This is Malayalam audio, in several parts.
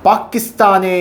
പാകിസ്ഥാനെ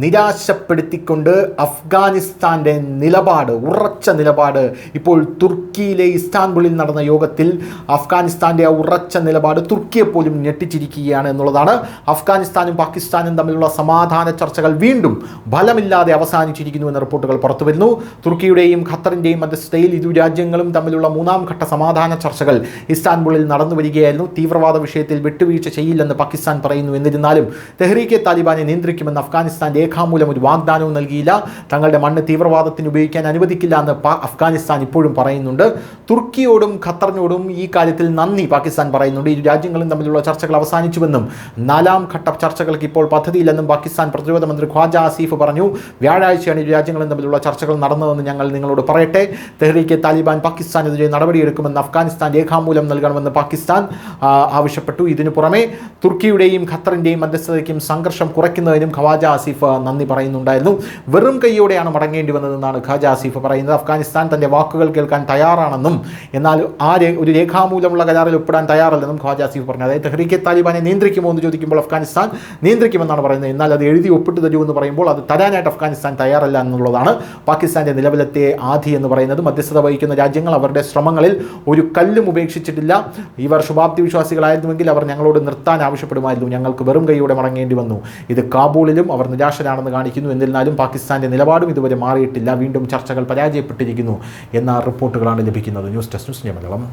നിരാശപ്പെടുത്തിക്കൊണ്ട് അഫ്ഗാനിസ്ഥാൻ്റെ നിലപാട്, ഉറച്ച നിലപാട് ഇപ്പോൾ തുർക്കിയിലെ ഇസ്താൻബുളിൽ നടന്ന യോഗത്തിൽ അഫ്ഗാനിസ്ഥാൻ്റെ ആ ഉറച്ച നിലപാട് തുർക്കിയെ പോലും ഞെട്ടിച്ചിരിക്കുകയാണ് എന്നുള്ളതാണ്. അഫ്ഗാനിസ്ഥാനും പാകിസ്ഥാനും തമ്മിലുള്ള സമാധാന ചർച്ചകൾ വീണ്ടും ഫലമില്ലാതെ അവസാനിച്ചിരിക്കുന്നു എന്ന റിപ്പോർട്ടുകൾ പുറത്തുവരുന്നു. തുർക്കിയുടെയും ഖത്തറിൻ്റെയും മധ്യസ്ഥതയിൽ ഇരു രാജ്യങ്ങളും തമ്മിലുള്ള മൂന്നാം ഘട്ട സമാധാന ചർച്ചകൾ ഇസ്താൻബുളിൽ നടന്നു വരികയായിരുന്നു. തീവ്രവാദ വിഷയത്തിൽ വിട്ടുവീഴ്ച ചെയ്യില്ലെന്ന് പാകിസ്ഥാൻ പറയുന്നു. എന്നിരുന്നാലും തെഹ്രീക്കെ താലിബാനെ നിയന്ത്രിക്കുമെന്ന് അഫ്ഗാനിസ്ഥാൻ രേഖാമൂലം ഒരു വാഗ്ദാനവും നൽകിയില്ല. തങ്ങളുടെ മണ്ണ് തീവ്രവാദത്തിന് ഉപയോഗിക്കാൻ അനുവദിക്കില്ല എന്ന് അഫ്ഗാനിസ്ഥാൻ ഇപ്പോഴും പറയുന്നുണ്ട്. തുർക്കിയോടും ഖത്തറിനോടും ഈ കാര്യത്തിൽ നന്ദി പാകിസ്ഥാൻ പറയുന്നുണ്ട്. ഇരു രാജ്യങ്ങളും തമ്മിലുള്ള ചർച്ചകൾ അവസാനിച്ചുവെന്നും നാലാം ഘട്ട ചർച്ചകൾക്ക് ഇപ്പോൾ പദ്ധതിയില്ലെന്നും പാകിസ്ഥാൻ പ്രതിരോധ മന്ത്രി ഖ്വാജ ആസിഫ് പറഞ്ഞു. വ്യാഴാഴ്ചയാണ് ഇരു രാജ്യങ്ങളും തമ്മിലുള്ള ചർച്ചകൾ നടന്നതെന്ന് ഞങ്ങൾ നിങ്ങളോട് പറയട്ടെ. തെഹ്രീക്കെ താലിബാൻ പാകിസ്ഥാനെതിരെ നടപടിയെടുക്കുമെന്ന് അഫ്ഗാനിസ്ഥാൻ രേഖാമൂലം നൽകണമെന്ന് പാകിസ്ഥാൻ ആവശ്യപ്പെട്ടു. ഇതിനു പുറമെ തുർക്കിയുടെയും ഖത്തറിൻ്റെയും മധ്യസ്ഥതയ്ക്കും സംഘർഷം കുറയ്ക്കുന്നതിനും ഖവാജ ആസിഫ് നന്ദി പറയുന്നുണ്ടായിരുന്നു. വെറും കൈയോടെയാണ് മടങ്ങേണ്ടി വന്നതെന്നാണ് ഖാജ ആസിഫ് പറയുന്നത്. അഫ്ഗാനിസ്ഥാൻ തൻ്റെ വാക്കുകൾ കേൾക്കാൻ തയ്യാറാണെന്നും എന്നാൽ ഒരു രേഖാമൂലമുള്ള കരാറിൽ ഒപ്പിടാൻ തയ്യാറല്ലെന്നും ഖാജ ആസിഫ് പറഞ്ഞു. അതായത് തെഹ്രീക്കെ താലിബാനെ നിയന്ത്രിക്കുമോ എന്ന് ചോദിക്കുമ്പോൾ അഫ്ഗാനിസ്ഥാൻ നിയന്ത്രിക്കുമെന്നാണ് പറയുന്നത്. എന്നാൽ അത് എഴുതി ഒപ്പിട്ട് തരുമെന്ന് പറയുമ്പോൾ അത് തരാനായിട്ട് അഫ്ഗാനിസ്ഥാൻ തയ്യാറല്ല എന്നുള്ളതാണ് പാകിസ്ഥാൻ്റെ നിലവിലത്തെ ആധി എന്ന് പറയുന്നത്. മധ്യസ്ഥത വഹിക്കുന്ന രാജ്യങ്ങൾ അവരുടെ ശ്രമങ്ങളിൽ ഒരു കല്ലും ഉപേക്ഷിച്ചിട്ടില്ല. ഇവർ ശുഭാപ്തി വിശ്വാസികളായിരുന്നുവെങ്കിൽ അവർ ഞങ്ങളോട് നിർത്താൻ ആവശ്യപ്പെടുമായിരുന്നു. ഞങ്ങൾക്ക് വെറും കൈയോടെ മടങ്ങേണ്ടി വന്നു. ഇത് കാബൂളിലും അവർ നിരാശരാണെന്ന് കാണിക്കുന്നു. എന്നിരുന്നാലും പാകിസ്ഥാൻ്റെ നിലപാടും ഇതുവരെ മാറിയിട്ടില്ല. വീണ്ടും ചർച്ചകൾ പരാജയപ്പെട്ടിരിക്കുന്നു എന്ന റിപ്പോർട്ടുകളാണ് ലഭിക്കുന്നത്. News desk news Malayalam.